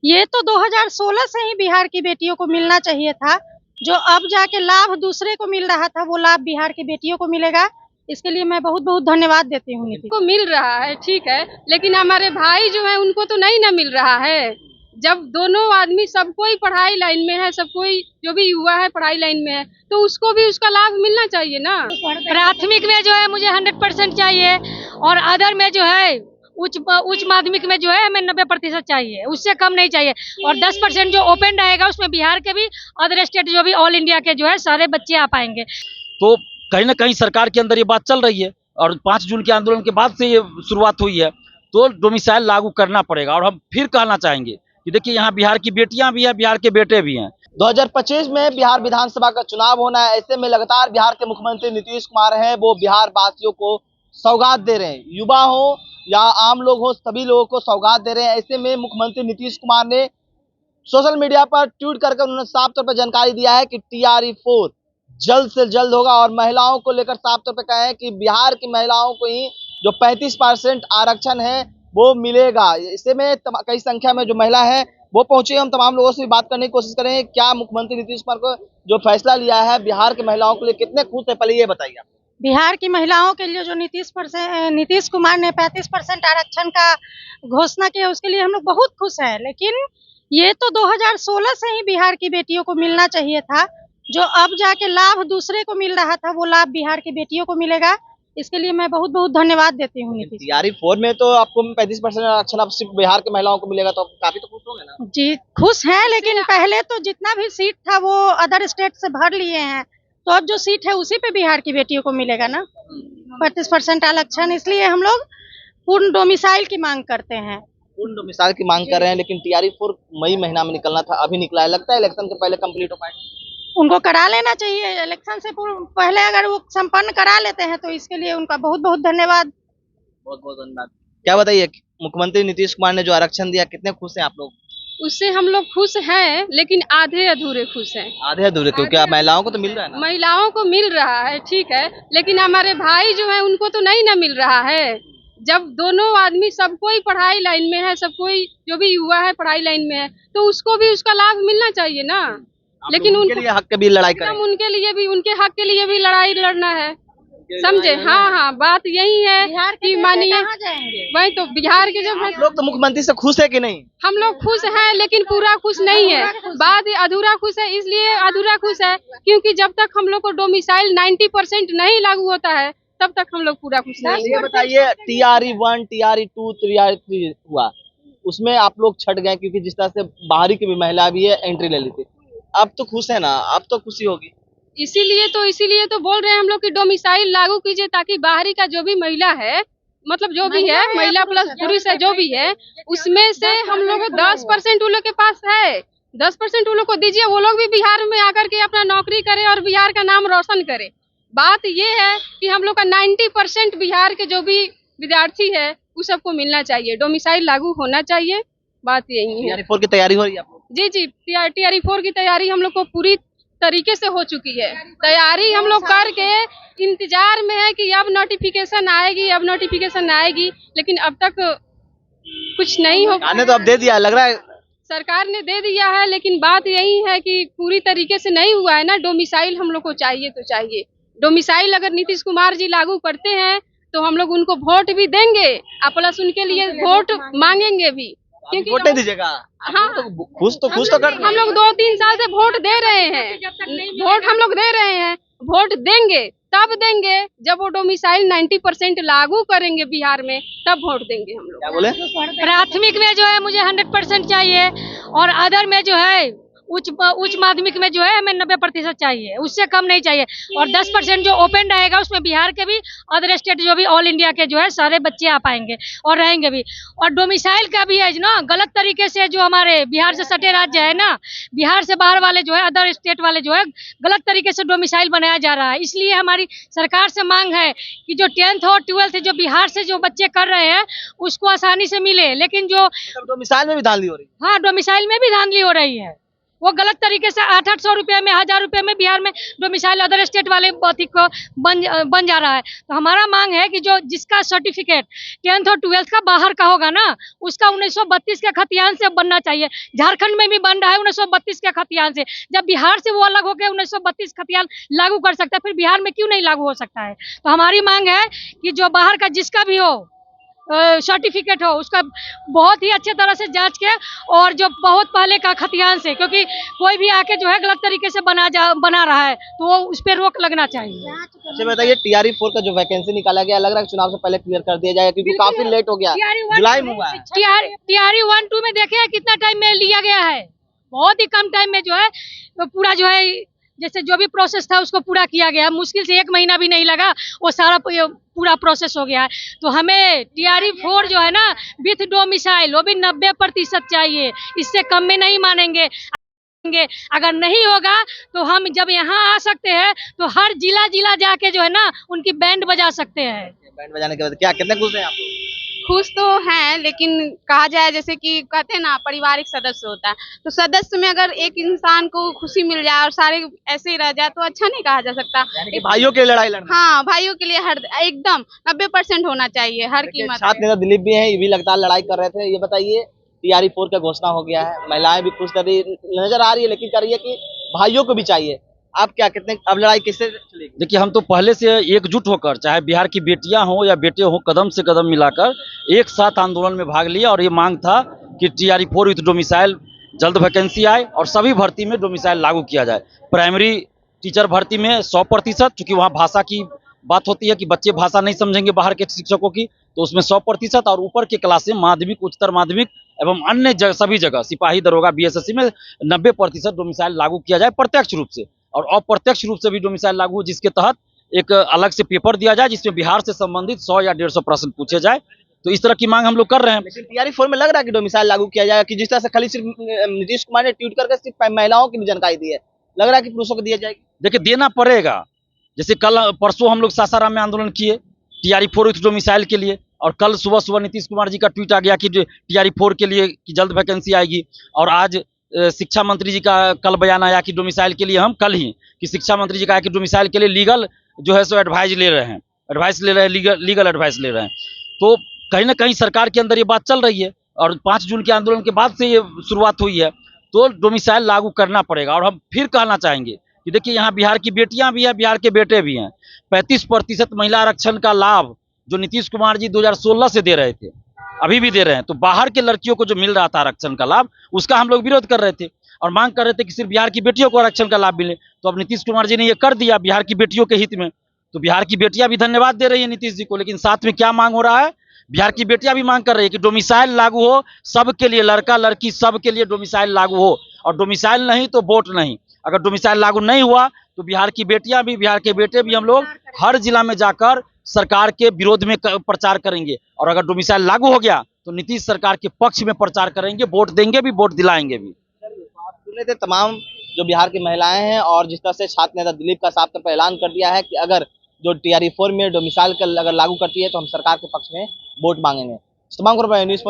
ये तो 2016 से ही बिहार की बेटियों को मिलना चाहिए था। जो अब जाके लाभ दूसरे को मिल रहा था, वो लाभ बिहार की बेटियों को मिलेगा। इसके लिए मैं बहुत बहुत धन्यवाद देती हूँ नीतीश को मिल रहा है, ठीक है, लेकिन हमारे भाई जो है उनको तो नहीं ना मिल रहा है। जब दोनों आदमी, सब कोई पढ़ाई लाइन में है, सब कोई जो भी युवा है पढ़ाई लाइन में है, तो उसको भी उसका लाभ मिलना चाहिए ना। प्राथमिक में जो है मुझे 100% चाहिए, और अदर में जो है उच्च माध्यमिक में जो है हमें 90% चाहिए, उससे कम नहीं चाहिए। और 10% जो ओपन रहेगा उसमें बिहार के भी, अदर स्टेट जो भी, ऑल इंडिया के जो है सारे बच्चे आ पाएंगे। तो कहीं ना कहीं सरकार के अंदर ये बात चल रही है, और 5 जून के आंदोलन के बाद से ये शुरुआत हुई है। तो डोमिसाइल लागू करना पड़ेगा। और हम फिर कहना चाहेंगे कि देखिए, यहाँ बिहार की बेटियां भी हैं, बिहार के बेटे भी हैं। 2025 में बिहार विधानसभा का चुनाव होना है। ऐसे में लगातार बिहार के मुख्यमंत्री नीतीश कुमार हैं, वो बिहार वासियों को सौगात दे रहे हैं। युवा हो या आम लोग हो, सभी लोगों को सौगात दे रहे हैं। ऐसे में मुख्यमंत्री नीतीश कुमार ने सोशल मीडिया पर ट्वीट करके उन्होंने साफ तौर पर जानकारी दिया है कि TRE-4 जल्द से जल्द होगा, और महिलाओं को लेकर साफ तौर पर कहा है कि बिहार की महिलाओं को ही जो 35% आरक्षण है वो मिलेगा। इससे में कई संख्या में जो महिला है वो पहुंचे। हम तमाम लोगों से भी बात करने की कोशिश करेंगे, क्या मुख्यमंत्री नीतीश कुमार को जो फैसला लिया है बिहार के महिलाओं के लिए कितने खुश है, पहले ये बताइए आप। बिहार की महिलाओं के लिए जो नीतीश कुमार ने 35% आरक्षण का घोषणा किया, उसके लिए हम लोग बहुत खुश हैं। लेकिन ये तो 2016 से ही बिहार की बेटियों को मिलना चाहिए था। जो अब जाके लाभ दूसरे को मिल रहा था, वो लाभ बिहार की बेटियों को मिलेगा। इसके लिए मैं बहुत बहुत धन्यवाद देती हूँ नीतीश। TRE-4 में तो आपको 35% आरक्षण अब सिर्फ बिहार के महिलाओं को मिलेगा, तो काफी तो खुश होंगे ना। जी खुश हैं, लेकिन पहले तो जितना भी सीट था वो अदर स्टेट से भर लिए हैं, तो अब जो सीट है उसी पे बिहार की बेटियों को मिलेगा ना 35% आरक्षण। इसलिए हम लोग पूर्ण डोमिसाइल की मांग करते हैं। पूर्ण डोमिसाइल की मांग कर रहे हैं, लेकिन TRE-4 मई महीना में निकलना था, अभी निकला है। लगता है इलेक्शन से पहले कंप्लीट हो पाएगा। उनको करा लेना चाहिए इलेक्शन से पहले। अगर वो संपन्न करा लेते हैं तो इसके लिए उनका बहुत बहुत धन्यवाद। बहुत बहुत धन्यवाद। क्या बताइए, मुख्यमंत्री नीतीश कुमार ने जो आरक्षण दिया, कितने खुश हैं आप लोग? उससे हम लोग खुश हैं, लेकिन आधे अधूरे खुश हैं। आधे अधूरे क्यों? क्या महिलाओं को तो मिल रहा है ना? महिलाओं को मिल रहा है, ठीक है, लेकिन हमारे भाई जो है उनको तो नहीं ना मिल रहा है। जब दोनों आदमी, सब कोई पढ़ाई लाइन में है, सब कोई जो भी युवा है पढ़ाई लाइन में है, तो उसको भी उसका लाभ मिलना चाहिए ना। लेकिन उनके लिए हक के भी लड़ाई करें। हम उनके लिए भी, उनके हक के लिए भी लड़ाई लड़ना है, समझे। हाँ हाँ, बात यही है कि मानिए वही तो बिहार के जब लोग तो मुख्यमंत्री से खुश है कि नहीं? हम लोग खुश हैं, लेकिन पूरा खुश नहीं है। बात अधूरा खुश है, इसलिए अधूरा खुश है क्योंकि जब तक हम लोग को डोमिसाइल 90% नहीं लागू होता है, तब तक हम लोग पूरा खुश नहीं है। ये बताइए, TRE-1, TRE-2, TRE-3 हुआ, उसमें आप लोग छट गए क्योंकि जिस तरह से बाहरी की भी महिला भी है एंट्री ले ली थी। अब तो खुश है ना? अब तो खुशी होगी। इसीलिए तो बोल रहे हैं हम लोग कि डोमिसाइल लागू कीजिए, ताकि बाहरी का जो भी महिला है, मतलब जो भी है, महिला प्लस पुरुष है, जो भी है, उसमें से हम लोग 10% उन लोग के पास है, 10% उन लोग को दीजिए। वो लोग भी बिहार में आकर के अपना नौकरी करे और बिहार का नाम रोशन करे। बात ये है कि हम लोग का 90% बिहार के जो भी विद्यार्थी है उस सबको मिलना चाहिए, डोमिसाइल लागू होना चाहिए। बात यही है। TRE-4 की तैयारी हो रही है आप लोग? जी, TRE-4 की तैयारी हम लोग को पूरी तरीके से हो चुकी है। तैयारी हम लोग करके इंतजार में है कि अब नोटिफिकेशन आएगी, लेकिन अब तक कुछ नहीं हो। आने तो अब दे दिया, लग रहा है सरकार ने दे दिया है, लेकिन बात यही है कि पूरी तरीके से नहीं हुआ है ना। डोमिसाइल हम लोग को चाहिए तो चाहिए। डोमिसाइल अगर नीतीश कुमार जी लागू करते हैं तो हम लोग उनको वोट भी देंगे, और प्लस उनके लिए वोट मांगेंगे भी, क्योंकि वोट नहीं दीजिएगा। हाँ, खुश तो कर। हम लोग 2-3 साल से वोट दे रहे हैं, वोट हम लोग दे रहे हैं, वोट देंगे तब देंगे जब वो डोमिसाइल 90% लागू करेंगे बिहार में, तब वोट देंगे हम लोग। क्या बोले? प्राथमिक में जो है मुझे 100% चाहिए, और अदर में जो है उच्च माध्यमिक में जो है हमें 90% चाहिए, उससे कम नहीं चाहिए। और 10% जो ओपन रहेगा उसमें बिहार के भी, अदर स्टेट जो भी, ऑल इंडिया के जो है सारे बच्चे आ पाएंगे और रहेंगे भी। और डोमिसाइल का भी है ना, गलत तरीके से जो हमारे बिहार से सटे राज्य है ना, बिहार से बाहर वाले जो है, अदर स्टेट वाले जो है, गलत तरीके से डोमिसाइल बनाया जा रहा है। इसलिए हमारी सरकार से मांग है कि जो 10th और 12th जो बिहार से जो बच्चे कर रहे हैं उसको आसानी से मिले, लेकिन जो डोमिसाइल में भी धांधली हो रही है। हाँ, डोमिसाइल में भी धांधली हो रही है। वो गलत तरीके से 800 रुपये में 1000 रुपये में बिहार में डोमिसाइल अदर स्टेट वाले अथी को बन जा रहा है। तो हमारा मांग है कि जो जिसका सर्टिफिकेट 10th और 12th का बाहर का होगा ना, उसका 1932 के खतियान से बनना चाहिए। झारखंड में भी बन रहा है 1932 के खतियान से। जब बिहार से वो अलग होकर 1932 खतियान लागू कर सकता है, फिर बिहार में क्यों नहीं लागू हो सकता है। तो हमारी मांग है कि जो बाहर का जिसका भी हो सर्टिफिकेट हो, उसका बहुत ही अच्छे तरह से जांच के, और जो बहुत पहले का खतियान से, क्योंकि कोई भी आके जो है गलत तरीके से बना रहा है, तो वो उस पर रोक लगना चाहिए। अच्छा बताइए, TRE 4 का जो वैकेंसी निकाला गया, लग रहा है चुनाव से पहले क्लियर कर दिया जाएगा, क्योंकि काफी लेट हो गया, जुलाई में हुआ है। TRE 1-2 में देखे कितना टाइम में लिया गया है, बहुत ही कम टाइम में जो है तो पूरा जो है जैसे जो भी प्रोसेस था उसको पूरा किया गया। मुश्किल से 1 महीना भी नहीं लगा, वो सारा पूरा प्रोसेस हो गया है। तो हमें TRE 4 जो है ना विथ डोमिसाइल, वो भी 90% चाहिए, इससे कम में नहीं मानेंगे। अगर नहीं होगा तो हम जब यहाँ आ सकते हैं तो हर जिला जाके जो है ना उनकी बैंड बजा सकते हैं। बैंड बजाने के बाद क्या कितने खुश हैं आप? खुश तो हैं, लेकिन कहा जाए जैसे कि कहते हैं ना पारिवारिक सदस्य होता है, तो सदस्य में अगर एक इंसान को खुशी मिल जाए और सारे ऐसे ही रह जाए तो अच्छा नहीं कहा जा सकता। यानी कि भाइयों के लिए लड़ाई लड़ना। हाँ, भाइयों के लिए हर एकदम 90% होना चाहिए हर कीमत पे। छात्र नेता दिलीप भी हैं, ये भी लगातार लड़ाई कर रहे थे। ये बताइए, TRE 4 का घोषणा हो गया है, महिलाएं भी खुश कर रही नजर आ रही है, लेकिन कर रही है कि भाइयों को भी चाहिए। आप क्या कितने अब लड़ाई किससे चलेगी? देखिए, हम तो पहले से एकजुट होकर, चाहे बिहार की बेटियां हो या बेटे हो, कदम से कदम मिलाकर एक साथ आंदोलन में भाग लिया, और ये मांग था कि TRE 4 विथ डोमिसाइल जल्द वैकेंसी आए और सभी भर्ती में डोमिसाइल लागू किया जाए। प्राइमरी टीचर भर्ती में 100%, चूंकि वहाँ भाषा की बात होती है कि बच्चे भाषा नहीं समझेंगे बाहर के शिक्षकों की, तो उसमें 100%, और ऊपर के क्लास में माध्यमिक, उच्चतर माध्यमिक एवं अन्य सभी जगह सिपाही दरोगा BSSC में 90% डोमिसाइल लागू किया जाए प्रत्यक्ष रूप से, और अप्रत्यक्ष रूप से भी डोमिसाइल लागू हो, जिसके तहत एक अलग से पेपर दिया जाए जिसमें बिहार से संबंधित 100 या 150 प्रश्न पूछे जाए। तो इस तरह की मांग हम लोग कर रहे हैं। लेकिन TRE 4 में लग रहा है कि डोमिसाइल लागू किया जाएगा, कि जिस तरह से खाली सिर्फ नीतीश कुमार ने ट्वीट करके सिर्फ महिलाओं की भी जानकारी दी है, लग रहा है कि पुरुषों को दिया जाएगी। देखिए, देना पड़ेगा। जैसे कल परसों हम लोग सासाराम में आंदोलन किए TRE 4 विथ डोमिसाइल के लिए, और कल सुबह नीतीश कुमार जी का ट्वीट आ गया कि TRE 4 के लिए कि जल्द वैकेंसी आएगी, और आज शिक्षा मंत्री जी का कल बयान आया कि डोमिसाइल के लिए, हम कल ही कि शिक्षा मंत्री जी का कि डोमिसाइल के लिए लीगल जो है सो एडवाइस ले रहे हैं, लीगल एडवाइस ले रहे हैं। तो कहीं ना कहीं सरकार के अंदर ये बात चल रही है, और 5 जून के आंदोलन के बाद से ये शुरुआत हुई है, तो डोमिसाइल लागू करना पड़ेगा। और हम फिर कहना चाहेंगे कि देखिए, यहाँ बिहार की बेटियां भी हैं, बिहार के बेटे भी हैं। 35% महिला आरक्षण का लाभ जो नीतीश कुमार जी 2016 से दे रहे थे, अभी भी दे रहे हैं, तो बाहर के लड़कियों को जो मिल रहा था आरक्षण का लाभ, उसका हम लोग विरोध कर रहे थे और मांग कर रहे थे कि सिर्फ बिहार की बेटियों को आरक्षण का लाभ मिले। तो अब नीतीश कुमार जी ने ये कर दिया बिहार की बेटियों के हित में, तो बिहार की बेटियां भी धन्यवाद दे रही है नीतीश जी को। लेकिन साथ में क्या मांग हो रहा है, बिहार की बेटियां भी मांग कर रही है कि डोमिसाइल लागू हो सबके लिए, लड़का लड़की सबके लिए डोमिसाइल लागू हो, और डोमिसाइल नहीं तो वोट नहीं। अगर डोमिसाइल लागू नहीं हुआ तो बिहार की बेटियां भी, बिहार के बेटे भी, हम लोग हर जिला में जाकर सरकार के विरोध में प्रचार करेंगे, और अगर डोमिसाइल लागू हो गया तो नीतीश सरकार के पक्ष में प्रचार करेंगे, वोट देंगे भी, वोट दिलाएंगे भी। सुने थे तमाम जो बिहार की महिलाएं हैं, और जिस तरह से छात्र नेता दिलीप का साफ तौर पर ऐलान कर दिया है कि अगर जो TRE 4 में डोमिसाइल अगर लागू करती है तो हम सरकार के पक्ष में वोट मांगेंगे। तमाम न्यूज़